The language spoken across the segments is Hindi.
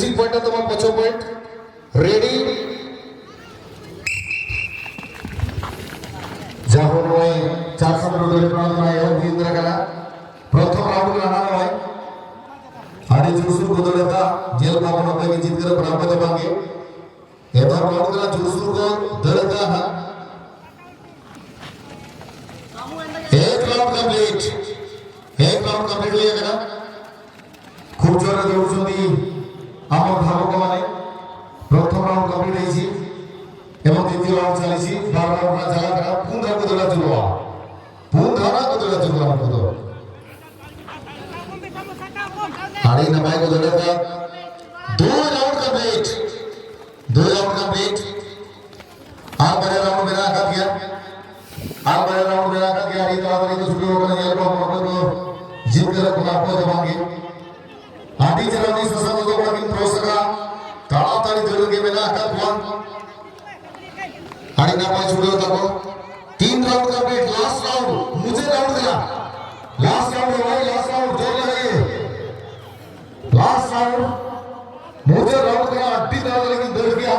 মিউজিক পয়েন্টটা তোমার 5 পয়েন্ট রেডি যখন ওই 400 মিটার প্রান্তনায় কেন্দ্র খেলা প্রথম রাউন্ড রানা হয় আরে জুসুর গোদলেতা জেল কামনা থেকে জিত করে प्राप्त होंगे এবার রাউন্ড का জুসুর को दलता है एक राउंड कंप्लीट हो गया खूब जोरे दौड़छंती আমার ভাবক মানে প্রথম রাউন্ড কমপ্লিট হইছি এবং দ্বিতীয় রাউন্ড চালিছি 12 রাউন্ড জায়গা করা পুনরা গোদলা চলবা পুনরা গোদলা চলবা আমাদের আরে না ভাই গোদলা का दो राउंड कंप्लीट आप बड़े राउंड मेरा कर दिया ये तो आदमी तो शुरू होगा ये लोग हम तो जीत कर आपको दबाएंगे आदि जरानी ससा तो बड़ा प्रोसका ताड़ाताड़ी दौड़ के मेरा कर प्लान आड़ी ना पाए छुड़े होता को 3 राउंड कंप्लीट लास्ट राउंड मुझे राउंड दिया लास्ट राउंड जोर लगाइए लास्ट राउंड मुझे राउंड दिया अड्डी दाल लेकिन दौड़ गया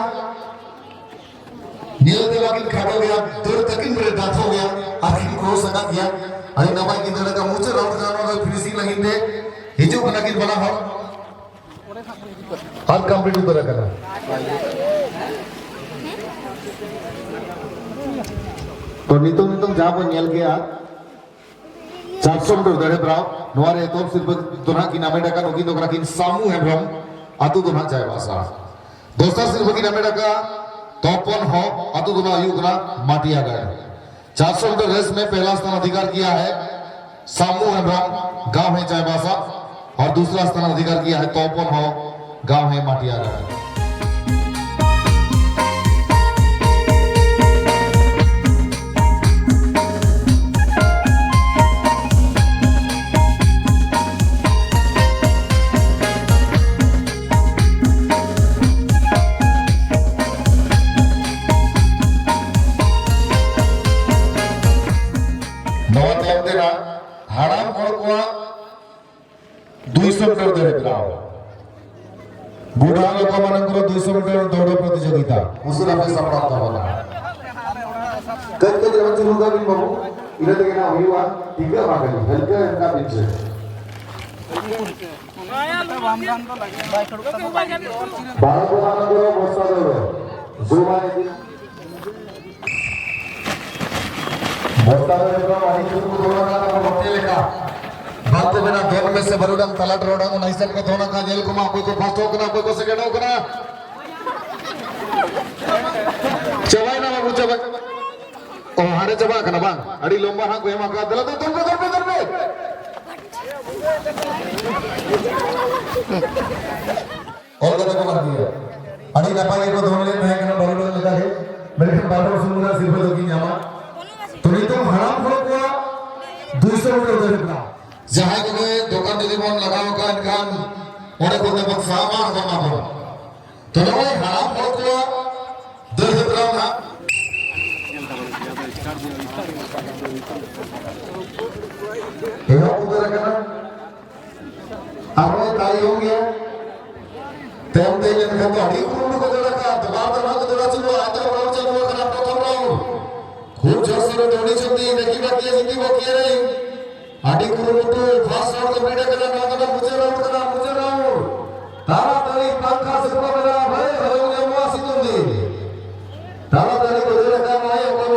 नील देवा की खड़ा हो गया दौड़ तक ही मेरे दांत हो गया आखिर क्रॉस लगा दिया अरे ना भाई किधर का मुझे राउंड करना और फिनिशिंग लगी थे हिजो बना के बना हो हर कंप्लीट उधर करना तो नितों जहाँ पर नील गया 400 मीटर दौड़े ब्राव नवारे तो सिर्फ दोनों की नामे डका नोकी तो करा कि सामू है ब्राव आतु दोनों चाहे वासा दोस्ता सिर्फ की नामे डका तोपन हो आतु दोनों आयु करा माटिया गए 400 मीटर रेस में पहला स्थान अधिकार किया है सामू है ब्राव गांव है चाहे वासा और दूसरा स्थान अधिकार किया है तोपन हो गांव है माटिया गए हाड़ाम और को 200 मीटर दौड़े ब्राव बुढ़ा लोग मानकर 200 मीटर दौड़ प्रतियोगिता उसरा पैसा प्राप्त होगा कई जगह चलूंगा भी बाबू इधर देखना हुआ ठीक है बात है हल्के इनका पीछे बारह को मानकर वर्षा दौड़ो जो माने बोलता है तो वाली को धोना का बोलते लेका बात बिना दोन में से बरुडम तलट रोडम नहीं सब को धोना का जेल को मा कोई को फर्स्ट हो ना कोई को सेकंड हो ना चवाई ना बाबू चवाई ओ हारे चबा कना बांग अड़ी लोंबा हां कोई मा का दला तो दर पे और को मार दिया अड़ी ना पाए को धोने में कना बरुडम लगा है मेरे को बाबू सुनना सिर्फ तो की न्यामा তুমি তো হারাম হলো 200 মিটার ধরে না যাহাই কোনে দোকান যদি মন লাগাও কান কান ওরে কোনে বক সামান বানাবো তো ওই হারাম হলো ধরে দাও না এও উদর কেন আর তাই हो गया তেম তেলেন তো আড়ি কোন को दौड़ा का दबाव को दौड़ा चलो आधा राउंड चलो खराब प्रथम राउंड खूब जोर से दौड़ी चलती देखी बाकी है जिंदगी बाकी है नहीं आड़ी कुरुमुटु फास्ट राउंड कंप्लीट करना ना तो मुझे राउंड तारा तारी पंखा से को मेरा भाई हो ने वासी तुम दी तारा तारी को दे रखा है अपन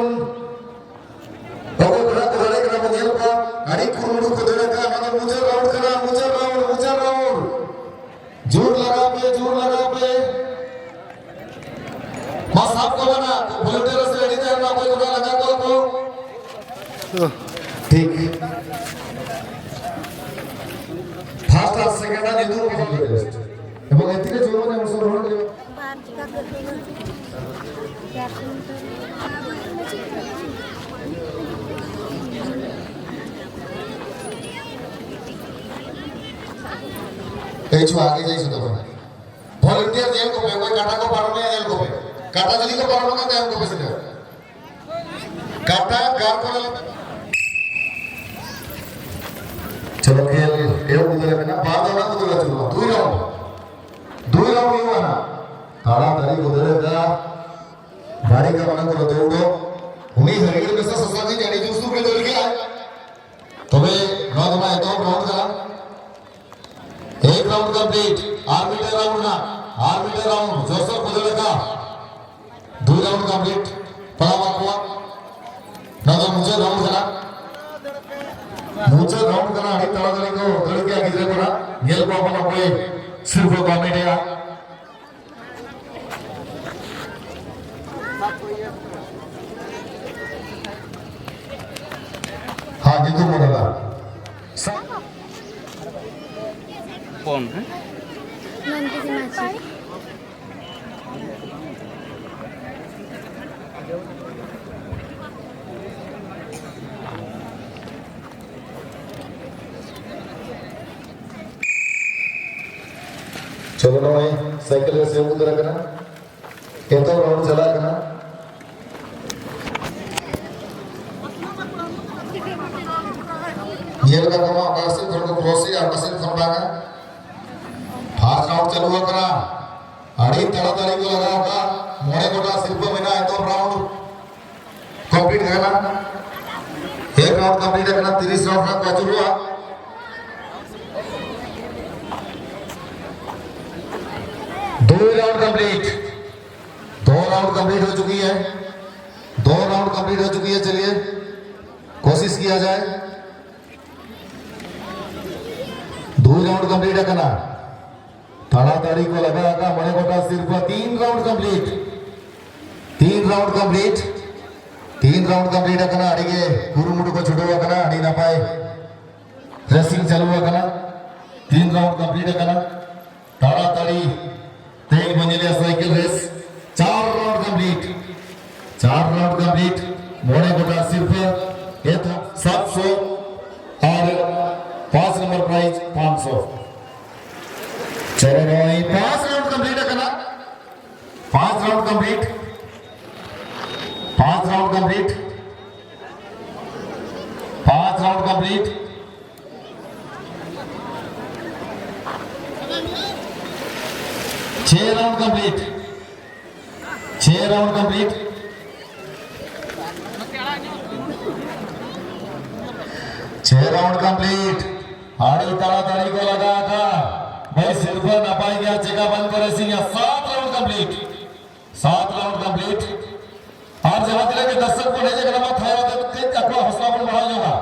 तो बड़ा करे करा मुझे का आड़ी कुरुमुटु को दे रखा है मुझे राउंड जोर लगा पे बस आपको बना वॉलंटियर से रेडी करना कोई को लगा को ठीक ফার্স্ট আর সেকেন্ড আর দুটো কমপ্লিট এবং এর থেকে জোর মানে অংশগ্রহণ করবে এই ছো আগে যাইছো তো ভলান্টিয়ার জেল को कोई काटा को पारो में जल को काटा जली को पारो का टाइम को पैसे काटा कार को चलो खेल ये उधर है ना बाद वाला उधर चलो 2 राउंड गाड़ी का मन को दौड़ो उन्हीं हरियर में से ससाजी जानी जुस्तु के दौड़ के आए तबे नौदमा तो राउंड करा एक राउंड कंप्लीट आर्बिटर राउंड जोसफ कुदलका दो राउंड कंप्लीट परावाकुआ नौदमा मुझे राउंड करा अड़ी तड़ातड़ी को दौड़ के गिरे करा गेल को अपन अपने सिर्फ कॉमेडिया हाँ जितू मोडला कौन है चलो ना भाई साइकिल का सेव उधर रखना ये तो राउंड चला करना ये लगा कमा आकाशी थोड़ा को क्रॉसी आकाशी थोड़ा का फास्ट राउंड चालू हुआ करा अड़ी तड़ातड़ी को लगा होगा मोड़े कोटा सिर्फ बिना है तो राउंड कंप्लीट करना एक राउंड कंप्लीट करना 30 राउंड का चालू हुआ दो राउंड कंप्लीट हो चुकी है चलिए कोशिश किया जाए दो राउंड कंप्लीट है करना ताड़ाताड़ी को लगा का मने कोटा सिर्फ 3 राउंड कंप्लीट है करना अड़िगे गुरुमुड़ को छुड़ो करना अड़ी ना पाए रेसिंग चालू हुआ करना 3 राउंड कंप्लीट है करना ताड़ाताड़ी तेज मंजिला साइकिल रेस 4 राउंड कंप्लीट मोड़े कोटा सिर्फ 700 और 5 नंबर प्राइज 500 चलो भाई 5 राउंड कंप्लीट है करना 5 round complete 6 round complete 6 round complete आड़ी ताड़ाताड़ी को लगा था भाई सिर्फ ना पाई गया जगह बंद करे सिंह 7 राउंड कंप्लीट और जहां दिले के दर्शक को नहीं जगह मत है तो तेज तकवा हौसला पर बढ़ा जाएगा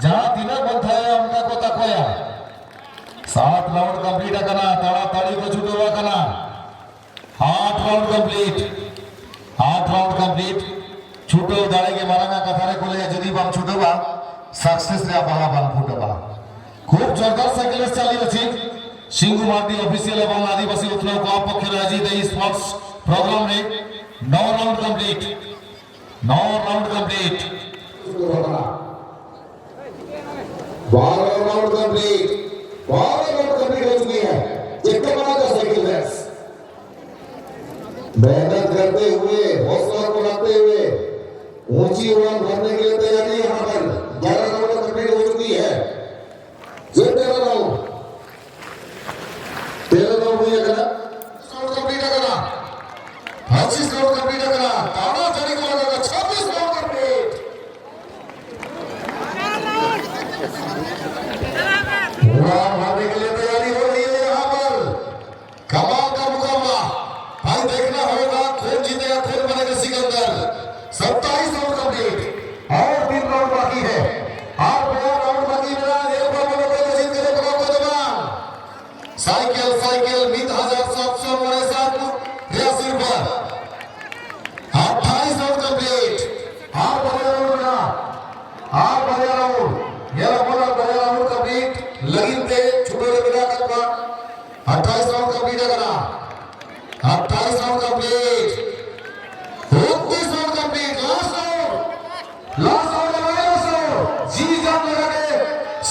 जहां दिनक बंद है उनका को तकवाया 7 राउंड कंप्लीट करना ताड़ाताड़ी को छूटवा करना 8 राउंड कंप्लीट छूटो दाड़े के मारांगा कथारे को ले जदी बम छूटवा सक्सेस रे बाहा बम फुटवा खूब जोरदार साइकिल रेस चली अछि सिंगु मार्टी ऑफिशियल एवं आदिवासी उत्सव को आप पक्ष राजी दे स्पोर्ट्स प्रोग्राम रे 9 राउंड कंप्लीट 12 राउंड कंप्लीट हो चुकी है चिट्टे बना का साइकिल रेस मेहनत करते हुए हौसला को लाते हुए ऊंची उड़ान भरने के लिए तैयारी यहाँ पर 11 राउंड कंप्लीट हो चुकी है 13 राउंड हुई है करना राउंड कंप्लीट करना 25 राउंड कंप्लीट करना ताड़ा चढ़ी को लगा 26 राउंड कंप्लीट पूरा भागने के लिए तैयारी हो रही है यहाँ पर कमाल का मुकाबला भाई देखना होगा कौन जीतेगा कौन बनेगा सिकंदर 27 राउंड कंप्लीट और 3 राउंड बाकी है और 2 राउंड बाकी मेरा एक बार को जीत करे ब्लॉक को जवान साइकिल 1700 मोड़े 7 83 पर 28 राउंड कंप्लीट और बढ़िया राउंड ये बोला बढ़िया राउंड कंप्लीट लगिन ते छुटो रे बिना का 28 राउंड कंप्लीट करना 28 round complete 29 round complete last round जी जान लगा के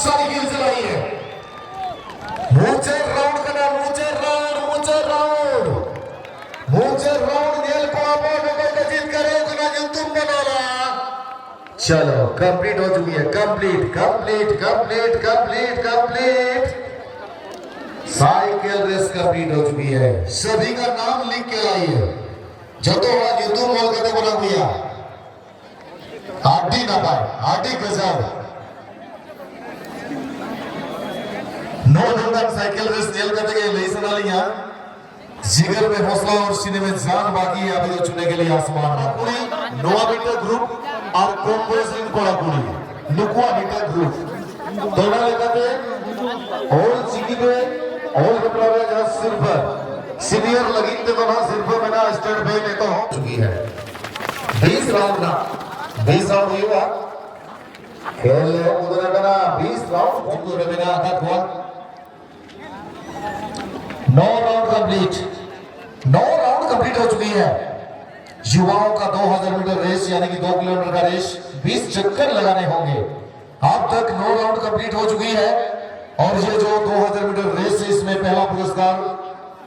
साइकिल चलाई है मुझे राउंड करना मुझे राउंड नेल को आप लोगों जीत करे उतना जो तुम बनाना चलो कंप्लीट हो चुकी है कंप्लीट साइकिल रेस कंप्लीट हो चुकी है सभी का नाम लिख के लाइए যত হওয়া কিন্তু মল খেতে বলা হইয়া आडी ना पाए आडी गजब नो नंबर साइकिल रेस नेल करते गए लेसन वालियां जिगर में हौसला और सीने में जान बाकी है अभी तो चुने के लिए आसमान ना पूरी नोआ मीटर ग्रुप और कॉम्पोजिशन कोड़ा पूरी नुकुआ मीटर ग्रुप दोनों लेकर और चिकी पे और कपड़ा में जहाँ सिर्फ सीनियर लगी थे तो ना सिर्फ में ना स्टेट पे ने तो हो चुकी है 20 राउंड ना 20 राउंड हुआ खेल ले उधर करा 20 राउंड उधर में ना आधा हुआ 9 राउंड कंप्लीट हो चुकी है युवाओं का 2000 मीटर रेस यानी कि 2 किलोमीटर का रेस 20 चक्कर लगाने होंगे अब तक 9 राउंड कंप्लीट हो चुकी है और ये जो 2000 मीटर रेस है इसमें पहला पुरस्कार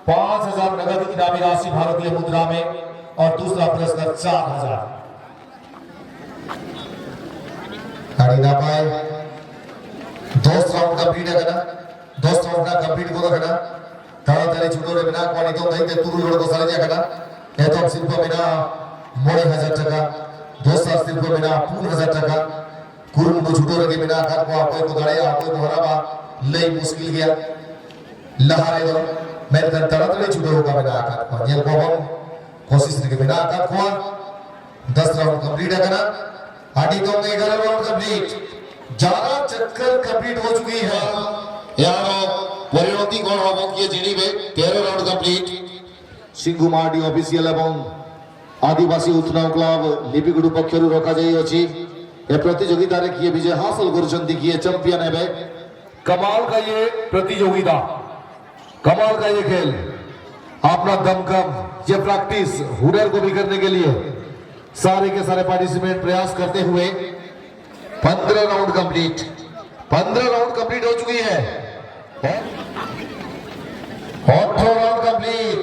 5000 नगद इनामी राशि भारतीय मुद्रा में और दूसरा पुरस्कार 4000 गाड़ी ना पाए 10 राउंड कंप्लीट है ना 10 राउंड ना कंप्लीट को रखना ताड़ाताड़ी छुटो रे बिना कोनी तो नहीं ते तुरु लोड़ को सारे जाकना ये तो सिर्फ बिना मोड़े 1000 টাকা 200 सिर्फ बिना 5000 টাকা कुरुम को छुटो रे बिना कर को कोई को गाड़ी कोई को हराबा ले मुश्किल गया लहारे दो मैं ताड़ाताड़ी छुटो होगा बिना कर को ये को हम कोशिश रे बिना कर को 10 राउंड कंप्लीट है ना आडी तो 11 राउंड कंप्लीट 11 चक्कर कंप्लीट हो चुकी है यारो परिणति कोन होबो किए जिनिबे 13 राउंड कंप्लीट सिंगुमाडी ऑफिशियल एवं आदिवासी उत्थान क्लब लिपिगुडु पक्षरु रखा जाई अछि ए प्रतियोगिता रे किए विजय हासिल करछन्ती किए चैंपियन हेबे कमाल का ये प्रतियोगिता कमाल का ये खेल अपना दमखम ये प्रैक्टिस हुनर को भी करने के लिए सारे के सारे पार्टिसिपेंट प्रयास करते हुए 15 राउंड कंप्लीट हो चुकी है 18 राउंड कंप्लीट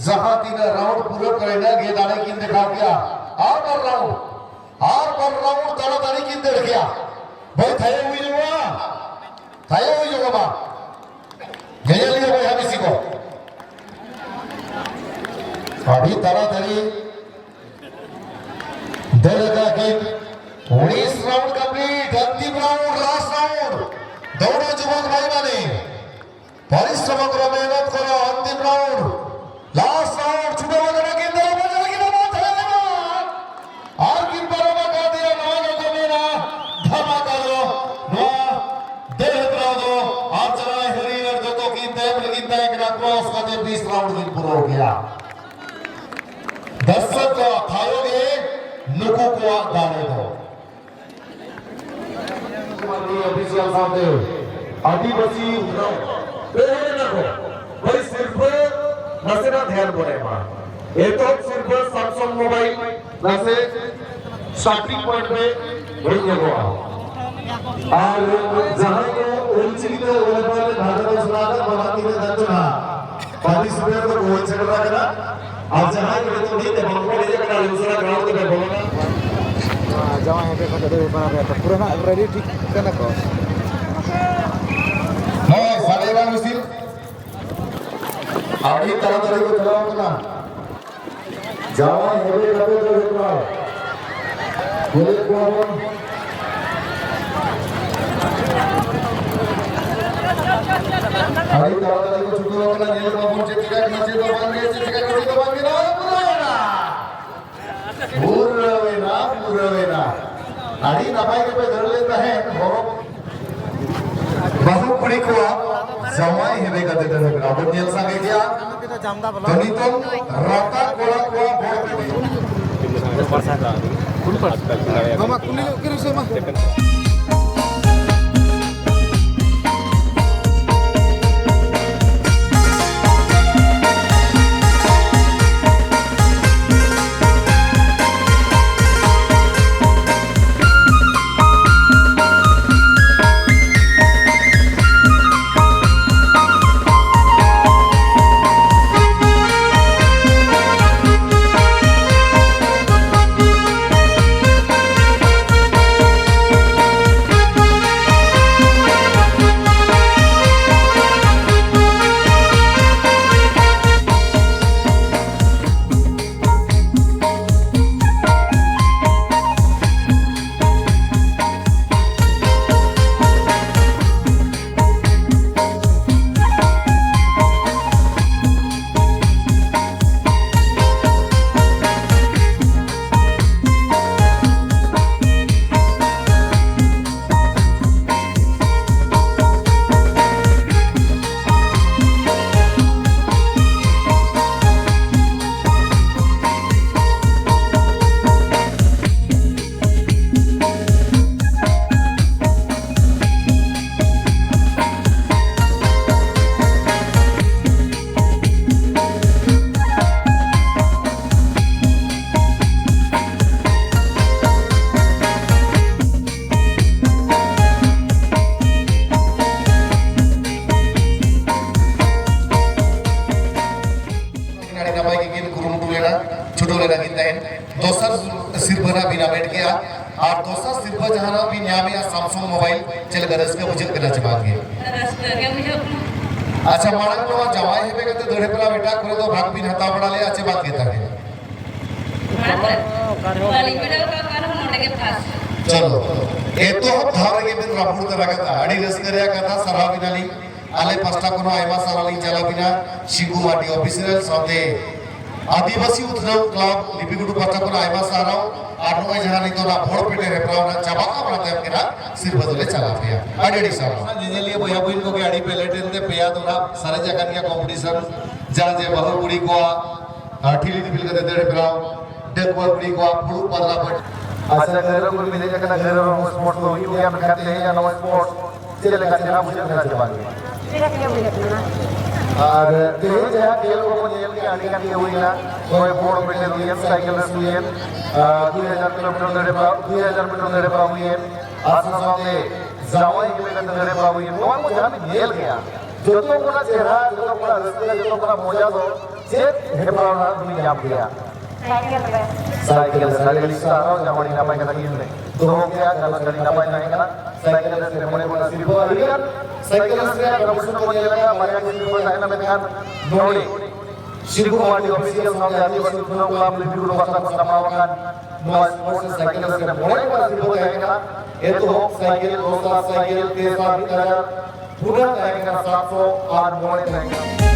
जहां 3 राउंड पूरा करेना गेदाने की दिखा गया और पर राउंड ताड़ाताड़ी की दे गया भाई थाये हुई जो बाबा गया लिया भाई हम इसी को अभी ताड़ाताड़ी देगा कि 19 राउंड कंप्लीट अंतिम राउंड लास्ट राउंड दोनों युवक भाई माने परिश्रम करो मेहनत करो अंतिम राउंड लास्ट राउंड छुटे वगैरह की तरफ बचेगी ना बात है और किन पर में कर दिया नवाज को मेरा धमाका दो नवा देह दो और चलाए हरियर जो तो की तेम लगी तय कि क्रॉस का 20 राउंड की पूरा हो गया 10 को थायोगे नुको को दाने दो ऑफिशियल सामने आदिवासी भाई सिर्फ नसेना ध्यान बोले ये तो सिर्फ सैमसंग मोबाइल नसे स्टार्टिंग पॉइंट पे वही जगह और जहां ये उलचित होने वाले भारत में सुनाकर बनाती है दर्जना पार्टिसिपेट तो कोई चल रहा है ना आज जहां ये तो नहीं है हमको ले जाकर दूसरा ग्राउंड पे बोलना जहां है पे कदे बना रहा था पूरा ना रेडी ठीक करना को हां सारे वाला मिसिल अभी तरह को चलाओ ना जहां हेवे लगे तो देखो बोले को अभी तरह को छुटो ना ये तो मुझे टिका नीचे तो बन गए टिका नीचे तो बन गया पूरा आड़ी नपाई के पे धर लेता है बहु कुड़ी को जमाई हेबे का देते हैं अब नियल सांगे क्या तनी तो राता कोला कोला बहुत मामा कुनी किरी से मा बिना बैठ गया और दोसा सिर्फ जहां भी न्यामे सैमसंग मोबाइल चल कर इसके बुझे करना चाहेंगे अच्छा मारक नो जवाई हेबे कते दोड़े पला बेटा करे तो भाग बिन हता पड़ा ले अच्छे बात कहता है चलो ए तो हम धार के बिन रापुर करा कथा अड़ी रस करया कथा सभा बिनाली आले पास्टा कोनो आयमा साराली चला बिना शिगु माटी ऑफिशियल साथे आदिवासी उत्सव क्लब लिपिगुडु पास्टा कोनो आयमा साराव आर नो जहां नहीं तो ना भोड़ पेटे रे प्रावना चबाका बनाते हम केना सिर बदले चला गया अड़ी सारा जिनेलिए भैया बहिन को के अड़ी पेले टेन ते पेया दोना सारे जगह का कंपटीशन जहां जे बहु गुड़ी को ठीली दिबिल के देड़े प्राव डेक गुड़ी को फुल पदला पट अच्छा घर को मिले जगह घर स्पोर्ट को यू गेम खेलते हैं या नो स्पोर्ट चले का चला मुझे मेरा जवाब और तेज है खेल को जेल के आने का हुई ना कोई बोर्ड पे ले लिया साइकिल रेस हुई है 2000 किलोमीटर दौड़े पा 2000 मीटर दौड़े पा हुई है आसना सामने जावाई किलोमीटर दौड़े पा हुई है तो मुझे हम जेल गया जो तो कोना चेहरा जो तो कोना रस्ते जो तो कोना मौजा दो चेक है पावना तुम्हें याद किया साइकिल सारा जावाई ना पाए कथा किन तो हो गया गलत गाड़ी ना पाए नहीं करा साइकिल से मोने को सिर्फ अधिकार साइकिल से प्रमोशन को लगा मारिया के सिर्फ ना में ध्यान दौड़े शिरगु माटी ऑफिशियल सामने आदिवासी चुनाव क्लब लिपिगुडु पास्टा को समावकान नो स्पोर्ट्स साइकिल से मोने को सिर्फ करा ये तो साइकिल दोसा साइकिल के साथ तरह पूरा करेगा 700 और मोने करेगा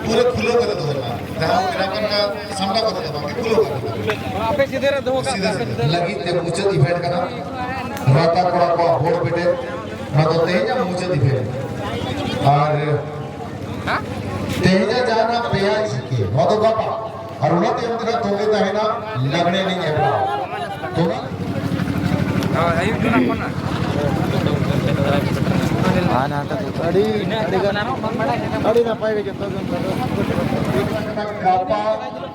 पूरे खुलो कर दो ना जहां ग्राहक का सामना कर दो खुलो कर दो आपे सीधे रह दो लगी ते मुझे इवेंट करना राता कोड़ा को बोर्ड बेटे ना तो तेजा मुझे इवेंट और हां तेजा जाना पेया इसके ना तो बापा और उन्होंने अंदर तोगे तो है ना लगने नहीं है तो ना हां आयु ना ᱟᱹᱰᱤ ᱱᱟᱯᱟᱭ ᱜᱮ ᱡᱚᱛᱚ ᱜᱟᱯᱟ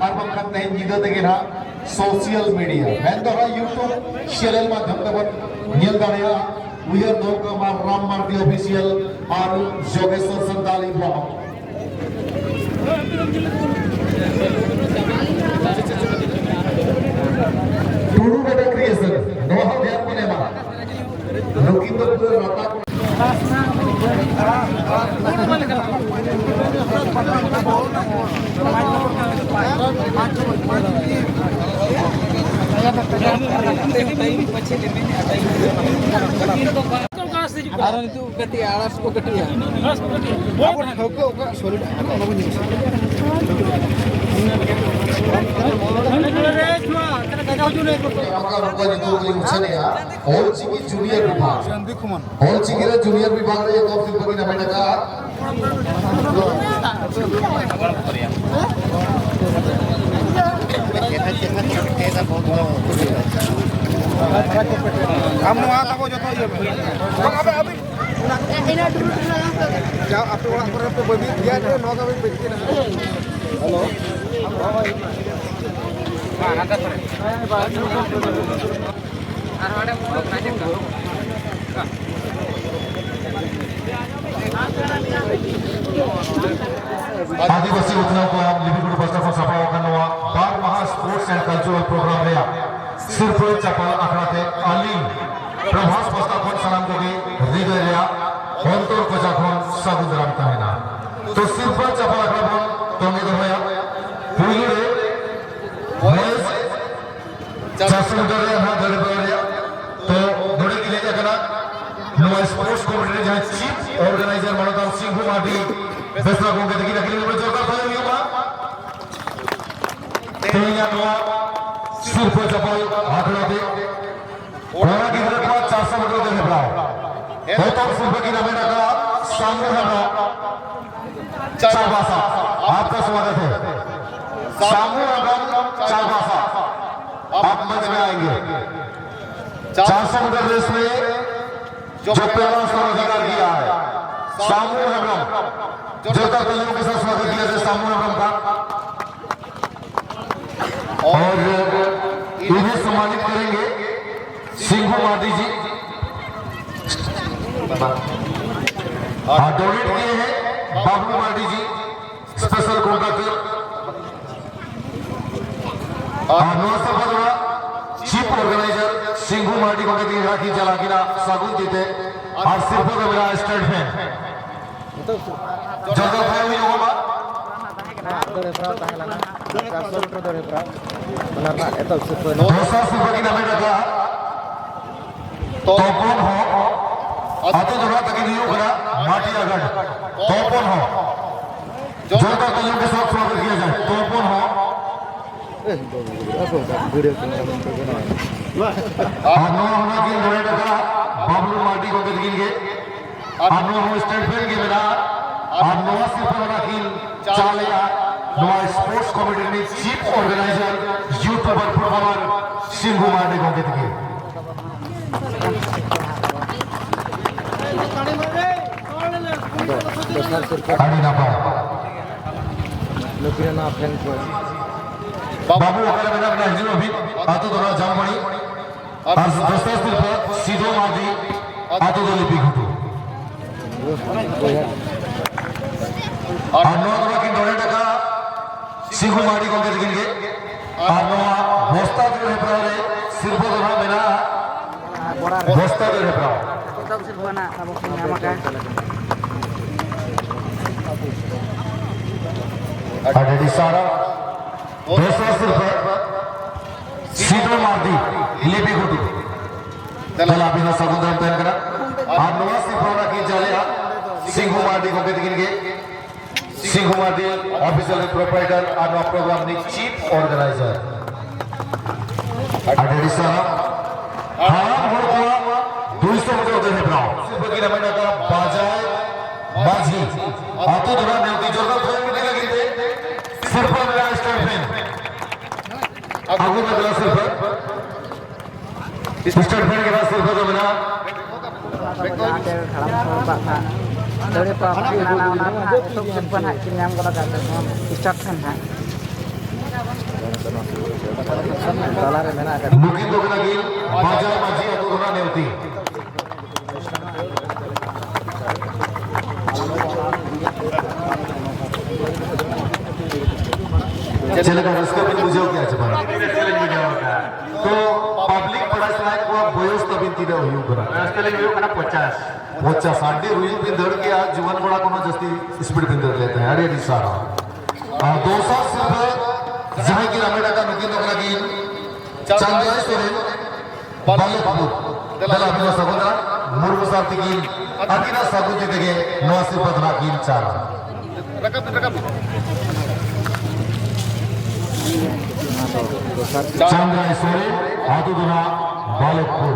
ᱟᱨ ᱵᱟᱝᱠᱷᱟᱱ ᱛᱮᱦᱮᱧ ᱧᱤᱫᱟᱹ ᱛᱮᱜᱮ ᱱᱟᱜ ᱥᱳᱥᱤᱭᱟᱞ ᱢᱤᱰᱤᱭᱟ ᱢᱮᱱᱫᱚ ᱤᱭᱩᱴᱩᱵ ᱪᱮᱱᱮᱞ ᱢᱟᱫᱽᱫᱷᱚᱢ ᱛᱮᱵᱚᱱ ᱧᱮᱞ ᱫᱟᱲᱮᱭᱟᱜᱼᱟ उयर दो कमार राम मार्डी ऑफिशियल और जोगेश्वर संताली ब्लॉग टूडू बेटा क्रिएशन नोहा ध्यान बने मा लोकिन तो पूरे रता Aran itu keti alas ko keti ya. Aku nak kau kau solid. Aku nak bunyi. और चिकी जूनियर विभाग और चिकीरा जूनियर विभाग रे एक ऑफिस बगी ना मैंने कहा हम वहाँ को जो तो ये बang अबे ini dulu jauh apa orang berapa babi dia ada no kami bikin halo mana ada sore arwade mau nanya enggak आदिवासी उत्सव को हम लिपिगुरु बस्तर सफा करनवा बार महा स्पोर्ट्स एंड कल्चरल प्रोग्राम रे सिर्फ चपल अखराते अली प्रभास बस्ता कोन सलाम जोगे रिगरिया अंतर कोजा कोन समुद्रम कहना तो सिर्फ चपल अखरा बोल तोंगे दरया पुइले वयस समुद्र रे हा गड़बड़िया तो गोड़ी के लिए जगना नो स्पोर्ट्स कमिटी जहां चीफ ऑर्गेनाइजर मनोता सिंह माटी फैसला को के देखिए लेकिन बच्चों का फायदा नहीं होगा तेया नो सिर्फ चपल आंकड़ा दे और की तरफ 400 मीटर देने पड़ा है तो सिर्फ की नाम लगा सामने है चारबासा आपका स्वागत है सामने लगा चारबासा आप मंच में आएंगे 400 मीटर रेस में जो पहला स्थान अधिकार किया है सामने है जो तक लोगों के साथ स्वागत किया जाए सामूहिक ब्रह्म का और इन्हें सम्मानित करेंगे सिंघू मादी जी डोनेट किए हैं बाबू मादी जी special contractor chief organiser Singhu Madi को कहती राखी जलाकिना सागुन देते और सिर्फ मेरा स्टेट में जगह है भी होगा दोसा सिर्फ की नाम लगा तोपन हो आते जगह तक नहीं होगा माटी अगड़ तोपन हो जो का कलियों के साथ स्वागत किया जाए तोपन हो आनो होना की लोहे लगा बाबलू माटी को करेंगे आनो हो स्टेट फेल के बिना आनो सिर्फ वाला की चालिया नवा स्पोर्ट्स कमिटी में chief organiser YouTuber performer Singhu माटी को करेंगे आनी ना पा लोग ना फैन को बाबू अगर मेरा नजर अभी आतो दोरा जामबड़ी आज दोस्ता सिर्फ सीधो मादी आतो दो लिपि घुटू और नौ दोरा की डोने टका सिंघू मादी को के दिखेंगे और नौ बोस्ता जो है प्रारे सिर्फ दोरा मेरा बोस्ता जो है प्रारे तब सिर्फ बना अब अपने मका अडेडी सारा दोस्ता सिर्फ सीधो मादी लिपि घुटू चला बिना समुद्रम तैन करा और नवा सिर्फ वाला की जालिया सिंघू मादी को के दिखेंगे सिंघू मादी ऑफिशियल प्रोप्राइटर और प्रोग्राम नी चीफ ऑर्गेनाइजर अडेडी सारा हाँ बोलता 200 मीटर देने ब्राउ सिर्फ की नमन का बाजाए बाजी आतो दोरा नेवती जोरदार थोड़ी मिनट लगी थे सिर्फ मेरा स्टार्ट में आगू में गला सिर्फ स्टार्ट में के बाद सिर्फ तो मेरा ada dalam sorbat nak dari papa anak-anak nak itu simpan hak kinyam kalau kata semua icat kan hak Mungkin tu lagi bajar maji atau orang neuti. चलेगा उसका भी मुझे क्या चुपा तो पब्लिक पढ़ा सलाह को बयोस तब इन तीनों हुई करा Setelah itu karena 50 साढ़े रुई पिंदर के आज जीवन बड़ा कोनो जस्ती स्पीड पिंदर लेते हैं अरे सारा 200 सिर्फ जहाँ की रामेड़ा का नुकी नोकरा की चंद्रा सोरेन बालकपुर दला बिना सगुना मुर्मू साथी की अकीना सागुती देखे नवासी पदना की चारा चंद्रा सोरेन आदुदना बालकपुर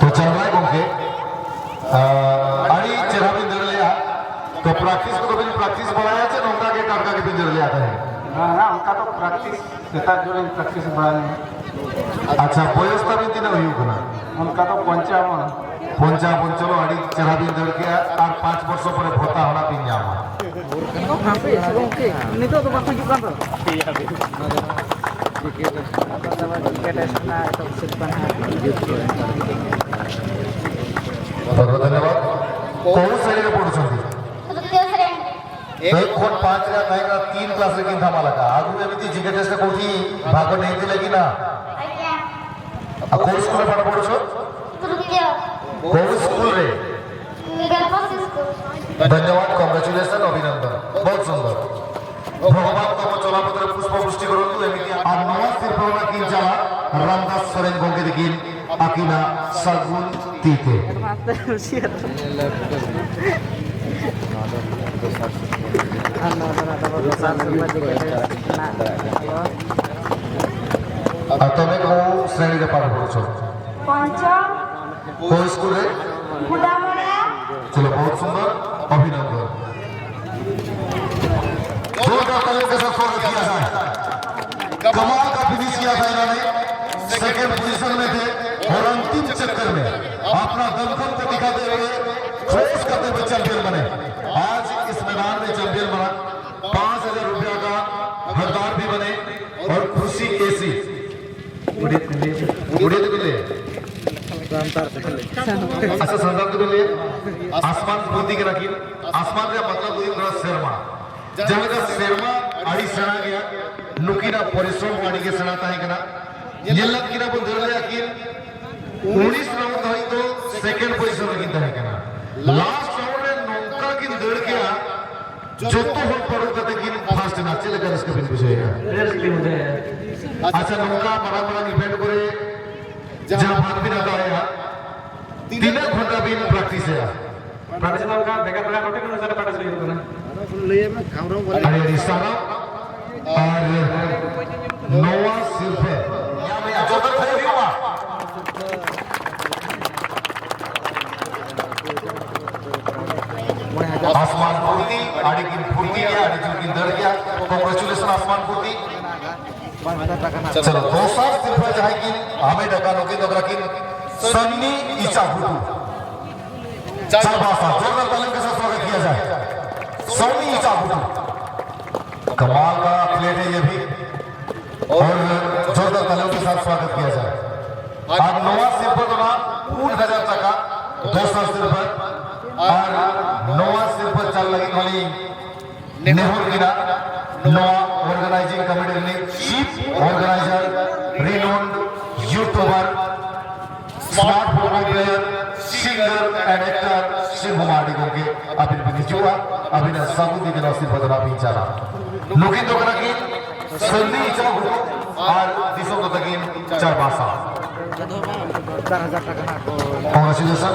तो चल रहा है घूमके अड़ी चेहरा पिंजर लिया तो प्रैक्टिस को कभी प्रैक्टिस बढ़ाया चे नौका के टाका के पिंजर लिया था हाँ उनका तो प्रैक्टिस देता जो प्रैक्टिस बढ़ाने अच्छा बयस तब इन तीनों हुई करना उनका तो पंचावन चलो अड़ी चेहरा पिंजर के और 5 वर्षों पर भोता होना पिंजामा sampai sebongke ini tuh tempat tunjukkan tuh kita sana itu simpan hak बहुत धन्यवाद कौन श्रेणी में पढ़ुଛନ୍ତି एक कोन 5 रा नहीं का 3 क्लास रे किंथा माला का आगु एमिति जीके टेस्ट कोठी भाग नहीं दिले कि ना आज्ञा आ कोन स्कूल पाठ पढ़ुछो तृतीय कोन स्कूल रे गर्भस स्कूल धन्यवाद कांग्रेचुलेशन अभिनंदन बहुत सुंदर भगवान तम चलापत्र पुष्प वृष्टि करंतु एमिति आ नवा सिरपवना की जाला रामदास सोरेन गोंगे दिगिन अकीना सगुन तीते mata usia तमे को श्रेणी रे पाठ पढ़ुछो पंचम कोन स्कूल रे गुडामरा चलो बहुत सुंदर अभिनंदन जोरदार तालियों के साथ स्वागत किया जाए कमाल का फिनिश किया था इन्होंने सेकंड पोजीशन में थे और अंतिम चक्कर में अपना दमखम को दिखाते हुए क्रॉस करते हुए चैंपियन बने आज इस मैदान में चैंपियन बना 5,000 रुपया का हकदार भी बने और खुशी केसी उड़ित मिले अच्छा संदर्भ के लिए आसमान बुद्धि के रखी आसमान का मतलब बुद्धि थोड़ा शर्मा जब का शर्मा आड़ी सना गया नुकीना परिश्रम आड़ी के सनाता है कना ये लग किना बंद ले आकिन 19 राउंड धाई तो सेकंड पोजीशन में किंता है कना लास्ट राउंड में नौका की दौड़ गया जो तो हम पढ़ो कहते कि फास्ट नाचे लगा इसका बिन पूछेगा अच्छा नौका बड़ा इवेंट करे जहाँ भाग भी रहता है यार 3 घंटा भी प्रैक्टिस है प्रैक्टिस का बेकार रोटे को सारा प्रैक्टिस नहीं होता ना अरे रिसाना और नोवा सिर्फ है जो तक खड़े हुआ आसमान पूर्ति आड़ी की पूर्ति क्या आड़ी की दर क्या कांग्रेचुलेशन आसमान पूर्ति चलो दोसा सिर्फ जहाँ की हमें डका नोकी दोगरा की सन्नी इच्छा हुटू चार भाषा जोरदार तालियों के साथ स्वागत किया जाए सन्नी इच्छा हुटू कमाल का प्लेट है ये भी और जोरदार तालियों के साथ स्वागत किया जाए आज नवा सिर्फ तो ना 3,000 टका दोसा सिर्फ और नवा सिर्फ चल लगी वाली नेहरू गिरा नवा ऑर्गेनाइजिंग कमेटी ने chief organiser renowned YouTuber smartphone player singer and actor Shiv Kumar को के अभी बिजुआ अभी ना साबुदी के नसीब बदला भी चला लोकिन तो करा की सन्नी इच्छा हो और दिसों तो तकीन 4 भाषा 4,000 টাকা कांग्रेचुलेशन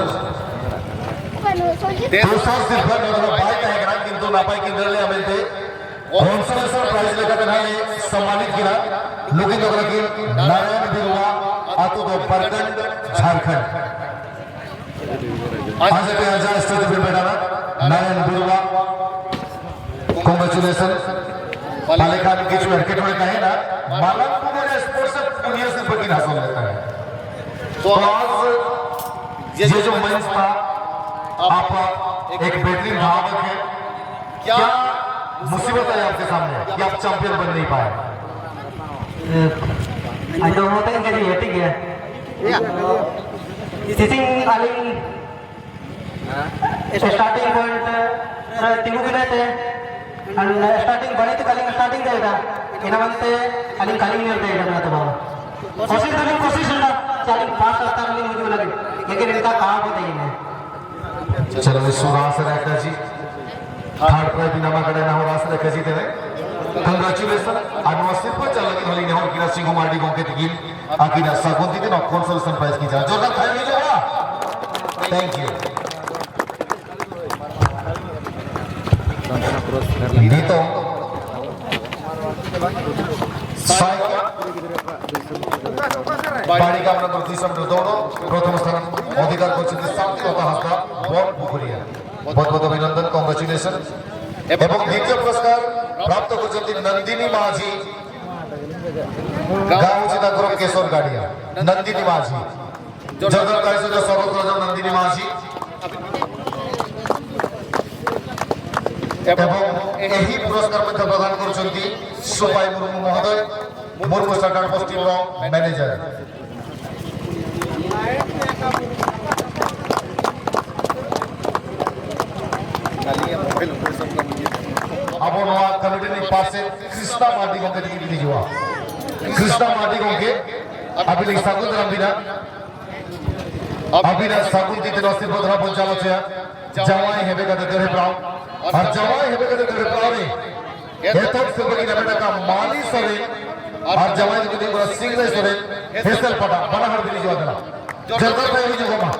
दोसा सिर्फ नगरा बाइक है ग्राम किंतु नापाई किंदर ले अमेंटे कॉन्सोलेशन प्राइज लेकर बनाए सम्मानित किया लोकिन नगरा की नारायण बिरुवा आतु दो परगंड झारखंड आज के आजा स्टेज पे बैठा नारायण बिरुवा कांग्रेचुलेशन पालेखान किचुर केटोड़े कहे ना मालम पुरे लेकिन हासिल लेता है। तो आज ये जो मंच था, आप एक बेहतरीन धावक है, क्या मुसीबत है आपके सामने कि आप चैंपियन बन नहीं पाए? Ada hotel yang jadi etik ya. Iya. Sising paling starting point tinggu kita teh. And starting bani itu kali starting dah dah. Ina mante kali kali ni dah dah tu bawa. कोशिश ना चालीस 5 आता नहीं मुझे लगे लेकिन इनका कहाँ बताइए मैं चलो सुरास रेखा जी थर्ड प्राइज नामा कड़े ना हो रास रेखा जी तेरे कंग्रेचुलेशन अनुवासित पर चल लगी होली ने और किरा सिंह मार्डी को के तिगिल आकिना सागुंती के नॉक कंसोलेशन प्राइज की जा जोरदार ताली दीजिएगा। Thank you. ini तो বাড়িকা আমরা প্রতিষ্ঠান দৌড় প্রথম স্থান অধিকার করছেন শান্তিলতা হাসদা বন পুকুরিয়া, বহুত বহুত অভিনন্দন, কংগ্রেচুলেশন। এবং দ্বিতীয় পুরস্কার প্রাপ্ত করছেন নন্দিনী মাঝি, গাঁও চিতাগ্রহ কেশর গাড়িয়া। নন্দিনী মাঝি জগৎ গাইছে সর্বপ্রথম নন্দিনী মাঝি এবং এই পুরস্কার মধ্যে প্রদান করছেন সুপাই মুর্মু মহোদয়, মুর্মু সরকার পশ্চিমবঙ্গ ম্যানেজার। अब नवा कमिटी ने पास से कृष्णा मार्डी को के दी जुआ कृष्णा मार्डी को के अभी ले सागुन रंबिना अभी ना सागुन ती तेरा सिर्फ धरा पंचालो से जवाई हेबे का तेरे प्राण और जवाई हेबे का तेरे प्राण ने ये तो सिर्फ की नबेटा का माली सरे और जवाई जो दी बड़ा सिंह ने सरे फेसल पटा बना हर दी जुआ देना जल्द पे हुई जुआ मा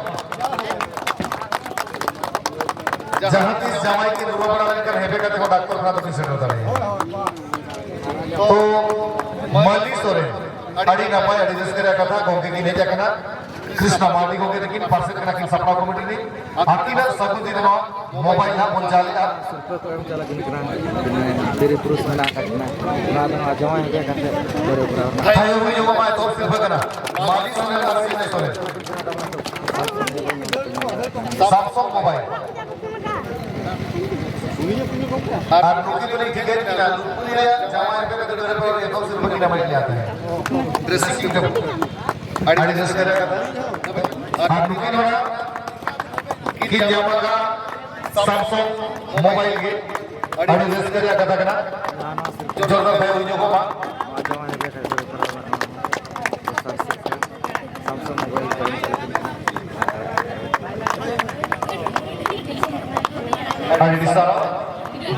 जहाँ तीस जवाई की रूपा बना लेकर हेबे का देखो डॉक्टर खाना तो किसे होता नहीं। तो माली सोरे अड़ी ना पाए अड़ी जिसके रखा था गोंगे की नहीं जाकना कृष्णा माली गोंगे लेकिन परसेंट कना किन सपना कमेटी नहीं आकिना सागुन दी देना मोबाइल ना पंचाली का dari terus menangkapnya lalu ajawan yang kata dari berapa थायो हुई जो माय तो सिर्फ कना माली सोरे ना सिंह ने सोरे सैमसंग मोबाइल और नुकी तो नहीं ठीक है कि ना नुकी जवान पे कदर करे पर ये तो सिर्फ की नंबर ले आता है ड्रेसिंग टेबल अड़ी ड्रेस करे का और नुकी ना कि जमा का सैमसंग मोबाइल के अड़ी ड्रेस करे का था ना जोरदार भाई हुई जो को मां ajawan yang kata dari berapa Samsung mobile अड़ी दिसारा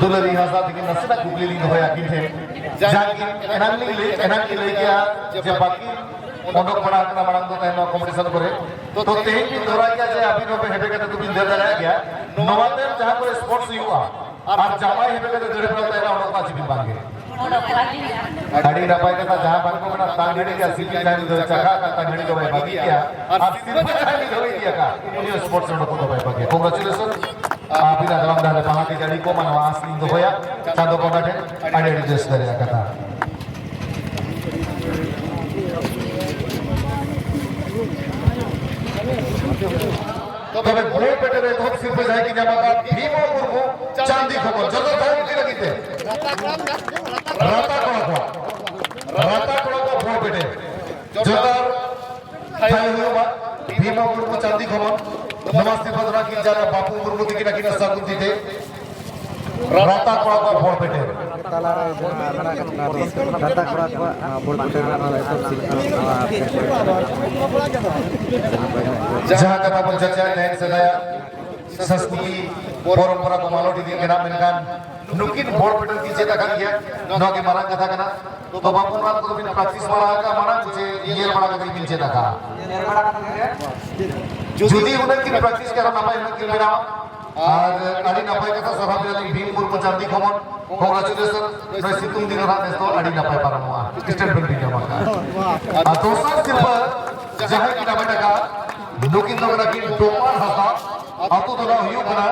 दुलरी हासा लेकिन नसना गुगली लिंग होया कि थे जाकी एनाली ले क्या जे बाकी ओंडो पड़ा ना मांग तो तैनो कंपटीशन करे तो तेही की दोरा क्या जे अभी नो पे हेबे का तो बिन दे रहा गया नवाते जहां पर स्पोर्ट्स युवा और जावाई हेबे का दे रहा तैना ओंडो का जीवन बांगे अड़ी रपाई का जहां बांग को बना तांगड़ी के सीपी जानी दो चका का तांगड़ी को भाई बाकी क्या और सिर्फ जानी होई दिया का उन्हें स्पोर्ट्स ओंडो को भाई बाकी कांग्रेचुलेशन आप इधर दाम दाले पहाड़ की जड़ी को मनवास लिंग होया चांदो को बैठे अड़ी एडजस्ट करेगा कथा तो तबे भोर पेटे रे धोप सिर पे जाए कि जमा का भीमो मुर्मू चांदी खबर जगत भाई की लगीते राता कोड़ा को भोर पेटे जोरदार खाई हुआ भीमो मुर्मू चांदी खबर नमस्ते बदरा की जाना बापू मुर्मू की ना सागुन दी थे राता कोड़ा को भोर पेटे rata kerat berputar itu जहाँ कथा पन चर्चा नयन सदाया संस्कृति परंपरा को मालो दी के नाम इनका नुकिन बोर्ड पेटर की चेता कर गया नो के मारा कथा करना तो बापू रात को बिन प्रैक्टिस मारा का मारा मुझे ये मारा का बिन चेता का जुदी उन्हें की प्रैक्टिस करा ना पाए उनके मेरा और अड़ी ना पाए कथा सभा में भीमपुर को चांदी खमन कांग्रेचुलेशन मैं सितुंग दिन रात में तो अड़ी ना पाए परमुआ स्टेट बैंक दिया माका और दोस्तों सिर्फ जहाँ की ना बेटा का नुकिन तो ना की टोपार हसा आतु तो ना हुई बना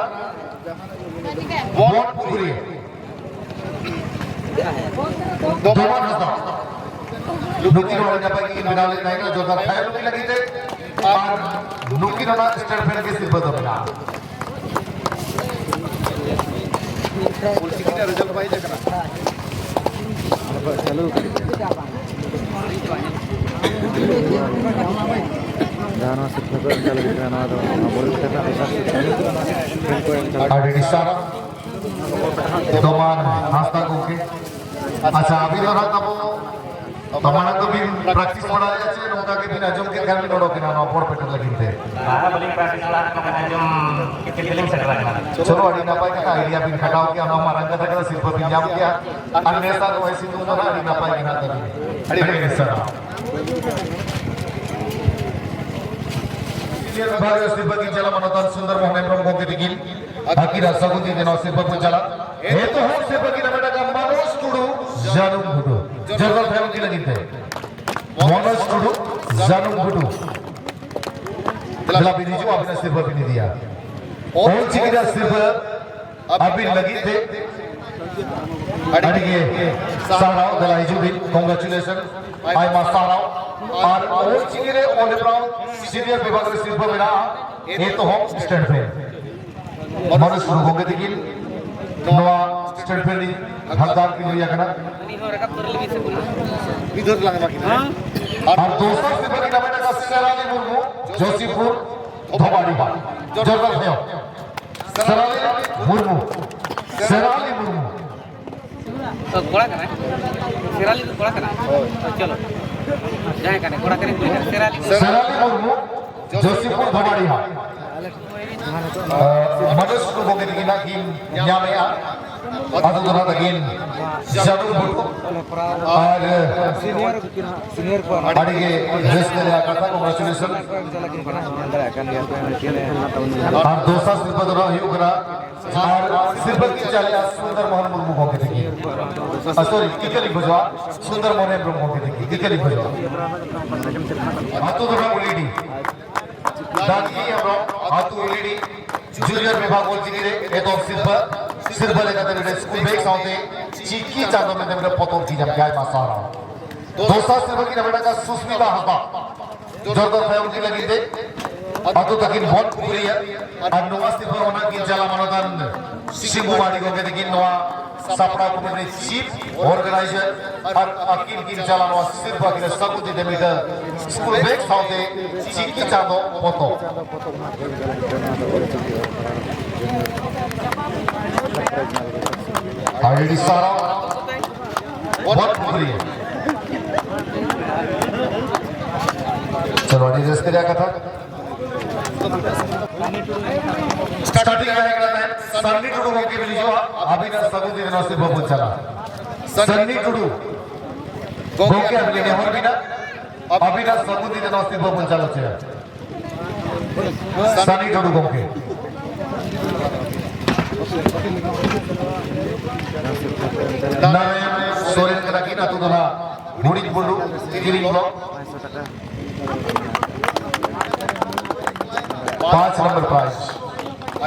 वोट पुकुरी टोपार हसा नुकिन वाले जब की बिना ले जाएगा जो का फायर नुकी लगी थे और नुकिन वाला स्टेट फैन के सिर्फ दो बिना kita result baik je kena. Selalu. Dana sebenarnya kalau kita nak boleh kita ada di sana teman hasta kuke अच्छा अभी तो रात अब तमाना तो भी प्रैक्टिस पड़ा है अच्छे नौका के बिना जम के घर में नोड़ो के ना नौपर पेट लगी थे बाहर बलिंग प्रैक्टिस ला मकना जम फीलिंग सेट रखना चलो अड़ी ना पाए का आइडिया बिन खटाओ के हम रंग का का सिर्फ बिन जाम किया अन्य साथ वैसे तो ना अड़ी ना पाए ना तभी अड़ी सर भाग सिर्फ की चला मनोतन सुंदर मोहन ब्रह्म के दिगिल आखिर सगुती दिनों सिर्फ को चला ये तो हम सिर्फ की नमेटा का मनोज टुडू जानू गुडू जगल फैमिली की लगी थे मनोज टुडू जानू गुडू दिला बिनी जो आपने सिर्फ भी नहीं दिया और चिकिरा सिर्फ अभी लगी थे अड़िगे साराव दिला इजुबिन कांग्रेचुलेशन आई मा साराव और चिकिरे ओले ब्राउन सीनियर विभाग में सिर्फ मेरा ये तो हम स्टैंड पे मनोज टुडू होंगे दिगिल नवा स्टेट पे नी हकदार की हुई अकना Tidur lang makin. और दोस्तों से बड़ी नमेटा का सराली मुर्मू जोशीपुर धोबाड़ी बात जगल है सराली मुर्मू तो कोड़ा करना है सेराली तो कोड़ा करना चलो जाए करने कोड़ा करें सराली मुर्मू जोशीपुर धोबाड़ी बात मनोज को बोले कि ना कि न्यामे आ अदु दोना तगिन जरूर बुटो और Senior ko. अड़िगे रेस्ट ले आकर था कांग्रेचुलेशन और दोसा सिर्फ दोना ही उगरा और सिर्फ की चले सुंदर मोहन मुर्मू को के थी सॉरी किकली भजवा सुंदर मोहन ब्रह्म को के थी किकली भजवा हाथों दोना उलीडी दादी हम हाथों उलीडी जूनियर विभाग बोल जी रे ये तो सिर्फ लेकर तेरे स्कूल बैग साउंडे चिकी चांदो में तेरे पोतों की जब क्या मासारा दोसा सिर्फ की नमेटा का सुस्मिता हवा जोरदार फैमिली की लगी थे अतो तकिन बहुत पूरी है और नोवा सिर्फ होना की जला मनोदान शिंगुवाड़ी को कहते कि नोवा सपना कमेटी चीफ ऑर्गेनाइजर और अकील की जला नोवा सिर्फ की सकुती देमीटर स्कूल बैग साउंडे चिकी चांदो पोतो आईडी सारा बहुत पूरी है चलो एडजस्ट कर क्या था स्टार्टिंग में क्या था सन्नी टुडू को के लिए जो अभी ना सगुती दिनों से बहुत चला सन्नी टुडू को के अभी ने और भी ना अभी ना सगुती दिनों से बहुत चला चला सन्नी टुडू को के नारायण सोरेन का की ना तो दोना मुड़ी बोलू गिरी बोलो 5 नंबर प्राइज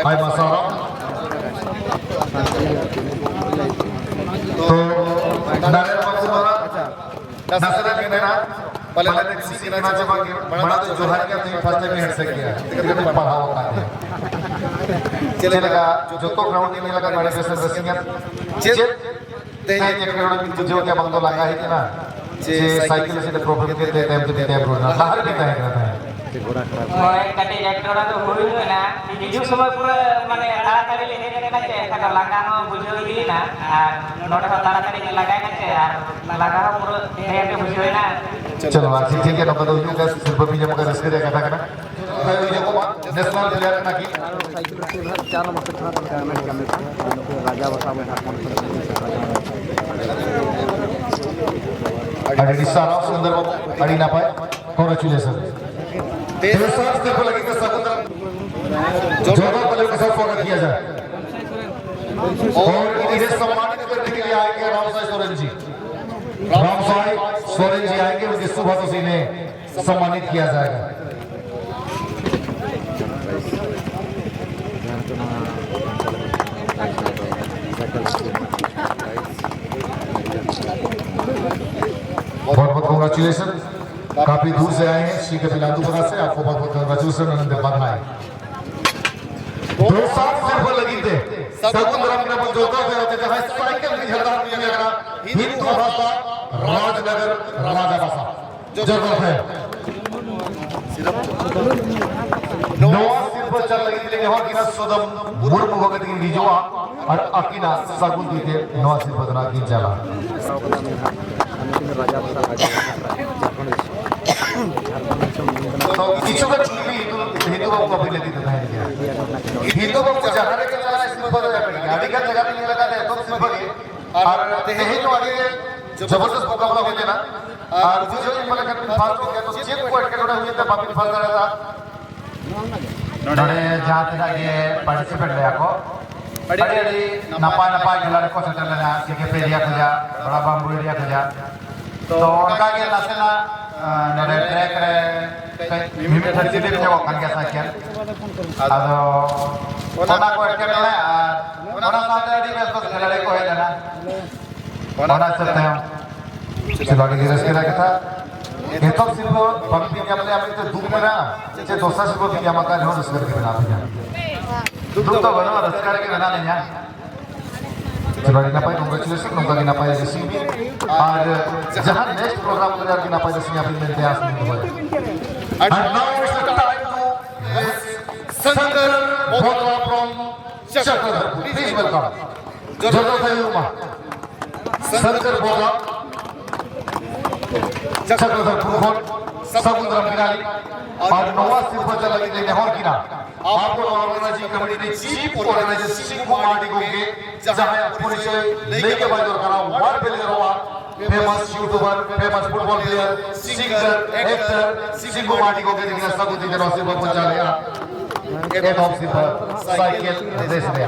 आई मसारा तो नारायण बाबू द्वारा नसरा के ना पहले ने किसी के ना जमा के बड़ा तो जोहार किया तो फर्स्ट टाइम हेड से किया लेकिन पढ़ाओ का चलेगा जो तो ग्राउंड में लगा गाड़ी से रसिंग जे ते ग्राउंड जो क्या बंदो लगा है ना जे साइकिल से प्रॉब्लम के ते टाइम तो टाइम रोना बाहर भी काय करता है मोय कटे एक्टरा तो हुई ना हिजुक समय पूरा माने ताड़ाताड़ी ले हेरे ना चे एटा लगा हो बुझो दिली ना और नोट ताड़ाताड़ी के लगाय ना चे और लगा हो पूरा हेरे बुझो ना चलो आज ठीक है नंबर 2 का सिर्फ भी जब का रिस्क दे कथा करना तो ये को नेशनल प्लेयर ना की साइकिल से 4 नंबर से खड़ा करना है राजा बसा में अड़ी सारा सुंदर अड़ी ना पाए कांग्रेचुलेशन दोसा सिर्फ लगी के समुद्र जोरदार तालियों के साथ स्वागत किया जाए और इन्हें सम्मानित करने के लिए आएंगे रामसाई सोरेन जी आएंगे उनके सुबह से इन्हें सम्मानित किया जाएगा बहुत बहुत कॉन्ग्रेचुलेशन, काफी दूर से आए हैं श्री कपिलादुपुरा से, आपको बहुत बहुत कॉन्ग्रेचुलेशन और बधाई। 2 साल सिर्फ लगी थे सगुंदरम ने जोता थे जहां साइकिल की झलक दिया गया हिंदू भाषा राजनगर राजाभाषा जरूरत है नवा सिर्फ चल लगी थी यहाँ की ना सुदम मुर्मु भगत की रिजवा और अकीना सगुंदी थे नवा सिर्फ जना की चला तो किसी का चुनी हिंदू बाबू को भी लगी था हिंदू बाबू को जहारे के लायक सिर्फ बता पड़ेगा गाड़ी का जगह नहीं लगा है तो सिर्फ है और यही तो आगे जबरदस्त मुकाबला होते ना और जो मतलब कि फास्ट हो गया तो चेक को अटके थोड़ा हुई था वापस फंस रहा था नोड़े जाते जाके पार्टिसिपेट ले आको बड़ी नपा खिलाड़ी को चल लेना सीखे पेरिया खजा बड़ा बाम्बू एरिया खजा तो उनका के लासेना नोड़े ट्रैक रे मिमी थर्टी दिन में वो कान के साइकिल आदो ओना को अटके ले ओना साथे डी बेस बस खिलाड़ी को है ना ओना सकते हैं खिलाड़ी की रस के रखा था ये तो सिर्फ पंपी के अपने आप तो दूध में ना जे दोसा से को दिया मका हो रस करके बना दिया दूध तो बना रस करके बना लेना खिलाड़ी ना पाए कांग्रेचुलेशन उनका की ना पाए रिसीव और जहां नेक्स्ट प्रोग्राम करेगा की ना पाए रिसीव अपने मिलते हैं आसमान में and now it's the time to Sankar Bhodra from Chakradharpur. Please welcome. जरूरत है युवा Sankar Bhodra चक्रधरपुर खोल समुद्रम किनारे और नवा सिर्फ चल लगी थी और किना आपको ऑर्गेनाइजिंग कमेटी ने चीफ ऑर्गेनाइजर सिंह मार्डी को के जहां परिचय लेके बाद और करा वर्ल्ड प्लेयर हुआ famous YouTuber famous football player singer actor Singh Mardi को के देखना सब कुछ जरा से पहुंचा लिया एक ऑफ सिर्फ साइकिल रेस में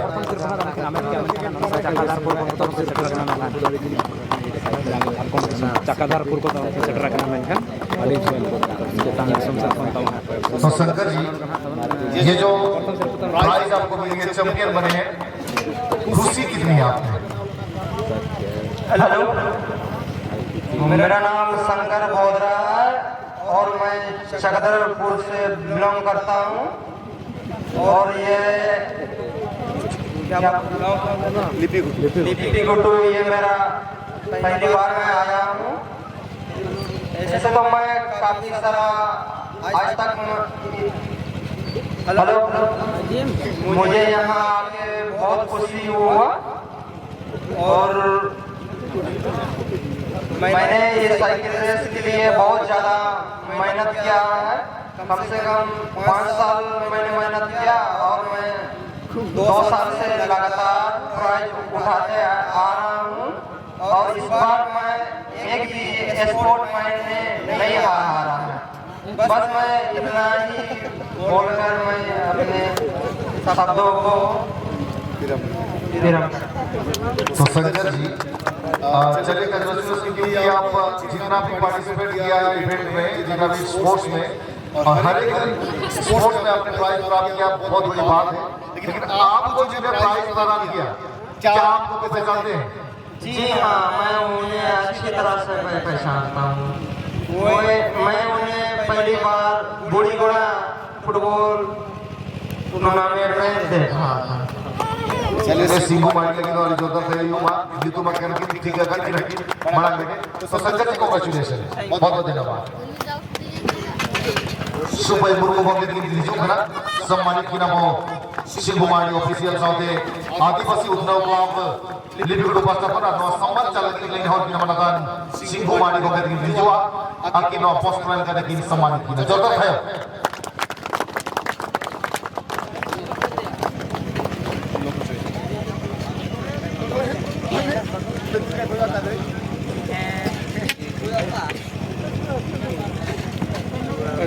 चक्रधरपुर को सेटर करना मेंशन तो शंकर जी ये जो प्राइज आपको मिलेंगे चैंपियन बने हैं खुशी कितनी है आपने हेलो मेरा नाम शंकर बोधरा है और मैं चक्रधरपुर से बिलोंग करता हूँ और ये लिपि गुट्टू ये मेरा पहली बार मैं आया हूँ ऐसे तो मैं काफी सारा आज तक हेलो मुझे यहाँ आके बहुत खुशी हुआ और मैंने ये साइकिल रेस के लिए बहुत ज़्यादा मेहनत किया है कम से कम 5 साल मैंने मेहनत किया और मैं 2 साल से लगातार प्राइज उठाते आ रहा हूँ और इस बार मैं एक भी स्पोर्ट मैंने नहीं हारा है बस मैं इतना ही बोलकर मैं अपने शब्दों को विराम तो संजय जी चलिए कांग्रेचुलेशन के लिए आप जितना भी पार्टिसिपेट किया इवेंट में जितना भी स्पोर्ट्स में और हर एक स्पोर्ट्स में आपने प्राइज प्राप्त किया बहुत बड़ी बात है लेकिन आपको जिन्हें प्राइज प्रदान किया क्या आपको पहचानते हैं जी हाँ मैं उन्हें अच्छी तरह से पहचानता हूँ मैं उन्हें पहली बार बूढ़ी घोड़ा फुटबॉल टूर्नामेंट में देखा था चलिए सिंगू मारने की और जोता थे युवा ये तो मैं कहना कि ठीक है करके रखी बड़ा लेके तो संजय जी को कांग्रेचुलेशन बहुत बहुत धन्यवाद सुपर मुर्मू भगत की रिजू खना सम्मानित की नाम सिंगू मारनी ऑफिशियल साथे आदिवासी उत्सव क्लब लिपिगुड उपस्थापन अथवा सम्मान चालक की लाइन और की नामदान सिंगू मारनी भगत की रिजू आकी नो पोस्टमैन का की सम्मानित की जरूरत है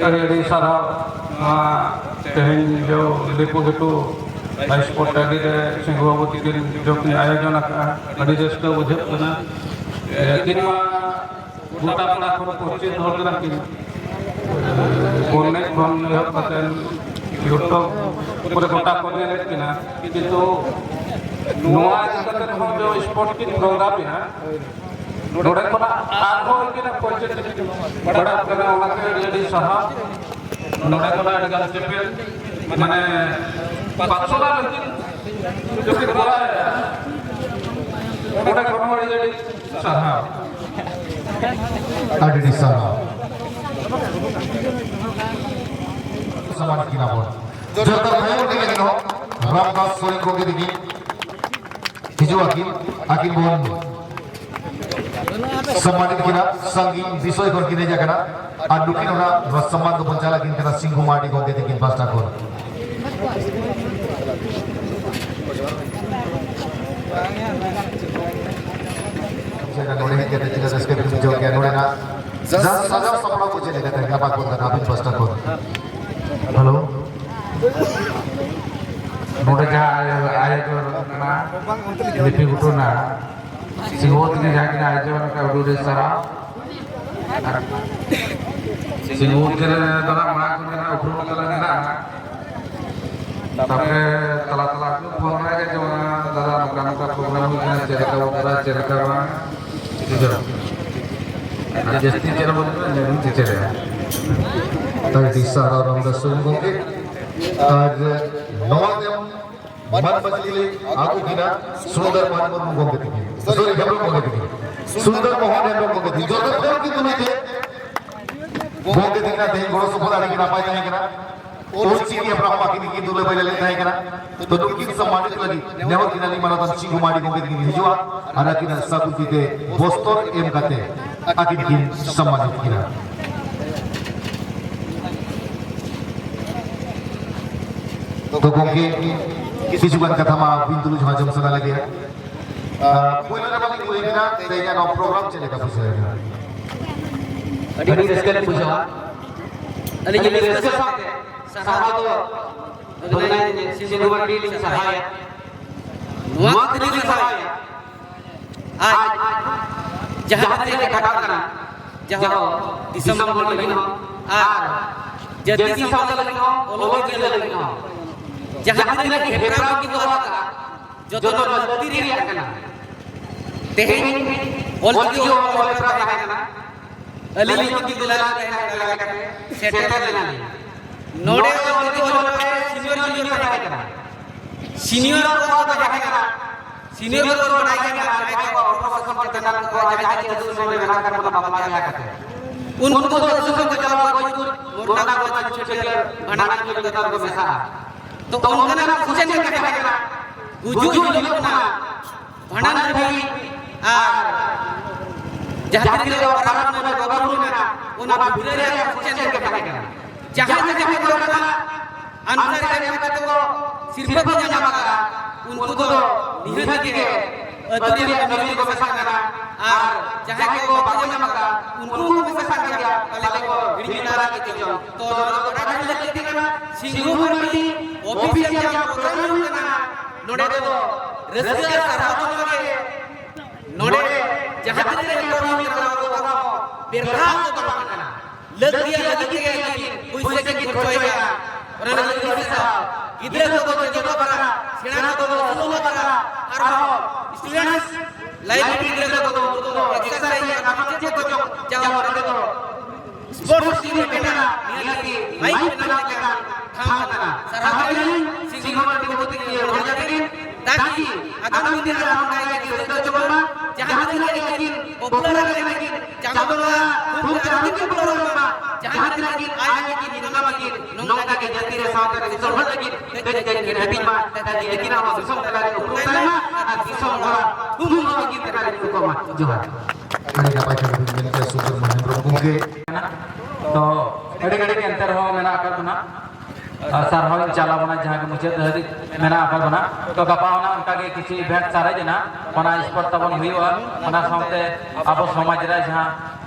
अरे सारा तेहन जो लिपु गिटू स्पोर्ट टैगी रे सिंह बाबू तिकिन जो कि आयोजन अड़ी रस्का बुझे कना लेकिन गोटा पड़ा को पहुंचे धोर करा कि कोने कोन पतन यूट्यूब पूरे गोटा कोने लेकिन किंतु नोआ जगत हम जो स्पोर्ट की प्रोग्राम है नोड़े कोना आगो किना पंचायत बड़ा कना ओनाके रेडी सहा नोड़े कोना अडगा चेपेल माने 500 ला लेकिन जो कि बोला है नोड़े कोना रेडी सहा अडी सहा समान किना बोल जोतर भयो टिके नो रामदास सोरेन को दिगी हिजो आकिन बोन सम्मानित किना संगीन विषय कर किने जाकना আর লুকিন ওরা সম্মান তো পঞ্চালা কিন করা সিংহ মাটি গঙ্গে থেকে পাঁচটা কর যেটা নোড়ে হেতে থেকে দসকে जो क्या নোড়ে না যা সাজা সপনা को चले गए क्या बात बोलता ना पांचটা কর हेलो नोड़े जहाँ आए जो ना लिपि गुटो ना सिंगोत ने जाके आए जो ना उड़े सारा सिंगोत के दादा माँ को ना उखड़ो कला ना तापे तला तला को फोन आए जो ना दादा नुकान का प्रोग्राम हुआ चेरका बना जो जस्ती चेरा बोलते हैं नहीं चेरे ताकि सारा रामदास सोरेन को आज नवादेव मन बजली आगो किना सुंदर मन गंगे दिगी सॉरी हेब्रो गंगे दिगी सुंदर मोहन हेब्रो गंगे दिगी जो तो की तुनी थे गंगे दिगना दे गोरो सुपदाड़ी की नापाई जाए किना और चीनी अपना बाकी दिगी दूले पहले ले जाए किना तो तुमकी सम्मानित लगी नेवर किना ली माना तंची गुमाड़ी गंगे दिगी हिजवा आरा किना सब दिते बोस्तर एम काते आकिन किन सम्मानित किना तो गंगे किसुगान कथा मा बिंदुलु जहाँ जम सना लगे पहले ना बाकी कोई ना तेरे ना प्रोग्राम चलेगा कुछ है अड़ी रेस्कल पूछा अड़ी ये रेस्कल सहा तो बोलना सिंधु बड़ी लिंग सहाय नुआ लिंग सहाय आज जहाँ तेरे कथा करना जहाँ दिसंबर में लगी हो आज जल्दी दिसंबर लगी हो ओलोगे के लगी हो जहाँ तेरे हेब्रा की बात का जो तो मजबूती रही है ना तेरे बोल की जो हेब्रा है ना अली की दिलाला है सेटर लेना नोड़े और की जो है सीनियर है ना सीनियर को तो है ना सीनियर को तो है ना चाहे को प्रोफेसर के तना को चाहे के दूसरे में बना कर बाबा क्या कहते हैं उनको तो दूसरे को चला कोई मोरना को छोटे भंडारा के कतार को बेसा तो उनका ना पूछे नहीं कहता है ना गुजू लोग ना भंडारा भाई आ जहां के भारत में गवर्नमेंट में ना उना भिड़े रहे पूछे नहीं कहता है ना जहां जहां लोग ना आंसर करने का तो सिर्फ को जाना का उनको तो निहत के अदरी नबी को बेसा करना और जहां के वो बाजे में का उनको बेसा कर दिया कल को भिड़िनारा के जो तो बड़ा लगती है ना सिंगू बड़ी ऑफिशियल जब प्रोग्राम करना नोड़े तो रस्ते सराहना लगे नोड़े जहां तक प्रोग्राम करना होगा बिरहा तो करना लग दिया लेकिन कोई से की होएगा और ना कैसा इधर तो जो करा सेना तो सुनो करा और स्टूडेंट्स लाइफ इधर तो एक्सरसाइज काम के तो जाओ और तो स्पोर्ट्स टीम में बैठना नियति लाइफ बना के काम करना सराहनीय सिंगल की बहुत ही हो जाएगी ताकि आगामी दिन में हम आएंगे कि तो जबरमा जहां दिन लेकिन पॉपुलर लेकिन चांगोला खूब रानी के प्रोग्राम जहां दिन लेकिन आएंगे कि निगमा की नोंगा के जल्दी रे साथ के सोहर लेकिन ते हैप्पी मा ताकि लेकिन हम सब लगा के प्रोग्राम और किसम बड़ा खूब की तरह को मा जोहार अरे का पाछे मिलके सुपर महेंद्र गंगे तो एडे एडे के अंतर हो मेना कर बना सरहल चला बना जहाँ के मुझे धरी मेना कर बना तो गपा होना उनका के किसी इवेंट सारे जना बना स्पोर्ट तबन हुई हुआ बना सामने अब समाज रे जहाँ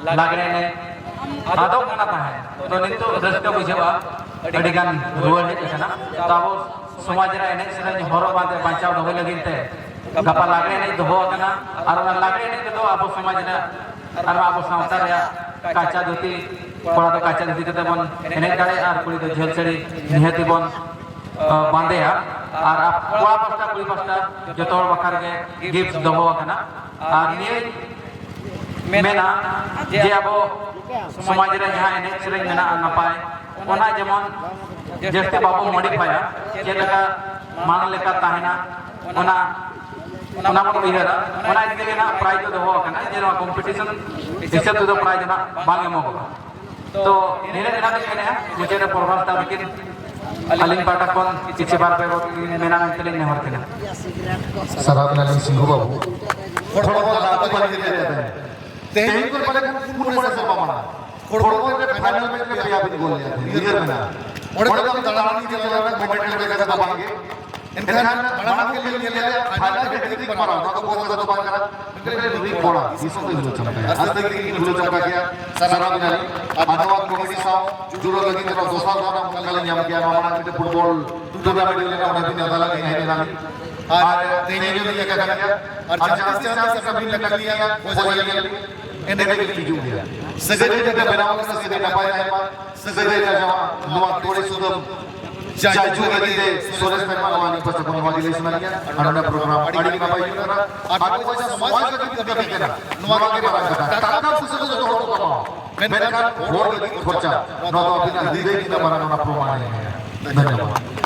लागने ने आदो करना है तो नहीं तो रस्ते बुझे हुआ एडे गान रोल है कैसे ना तो अब समाज रे ने सिर्फ हरो बांधे बचाव होए लगी थे गपा लागने नहीं तो हो करना और लागने नहीं तो अब समाज रे और अब सामता रे काचा धोती कोड़ा तो काचा धोती कते बन एने दाड़े और कुड़ी तो झेल छड़ी निहती बन बांधे और आप कोड़ा पास्ता कुड़ी पास्ता जो तोड़ बखार के गिफ्ट दबो कना और ये मेना जे अब समाज रे जहाँ एने सेरें मेना नपाय ओना जेमन जस्ते बाबू मॉडिफाया जेलका मान लेका ताहेना ओना ओना मन उइहरा ओना इदिके ना प्राइज दो हो कना जे कंपटीशन हिसाब तो प्राइज ना बांग एमोगो तो नेरे नेना देखेने मुझे रे प्रोग्राम ता लेकिन अलिन पाटा कोन किछि बार पे मेना नंतले ने हरकेना सराब नाली सिंह बाबू थोड़ा बहुत रात को बनी देते हैं तेहन को पहले पूर्ण बड़ा से मामा थोड़ा बहुत फाइनल में पे आप गोल लिया लीडर बना और तो दलाली के लिए मोमेंट लेके का बांगे इनखान बड़ा के लिए ले फाइनल के टिकट मारा तो बहुत ज्यादा बात करा इनके लिए पड़ा इसको तो हिलो चमका है आज तक की हिलो चमका गया सराब नाली आधवाद कमेटी साहब जुड़ो लगी तो दोसा गाना कल नियम किया मामा के फुटबॉल टूर्नामेंट लेना उन्हें भी अदालत नहीं है नाली और तेने जो लिया क्या किया और चांस से कभी लग लिया हो जाएगा एने के कीजू गया सगरे जगह बनाओ का सगरे न पाया है सगरे जगह नुआ तोड़े सुदम जाजू लगी दे सोरेश में मानवानी पर कोनी वाली ले सुना गया अनोना प्रोग्राम अड़ी का पाई करा आगो कोई समाज का भी कभी केना नुआ के बारे में ताका से जो हो तो पाओ मैं का और खर्चा न तो अपना हृदय की बना प्रोग्राम है धन्यवाद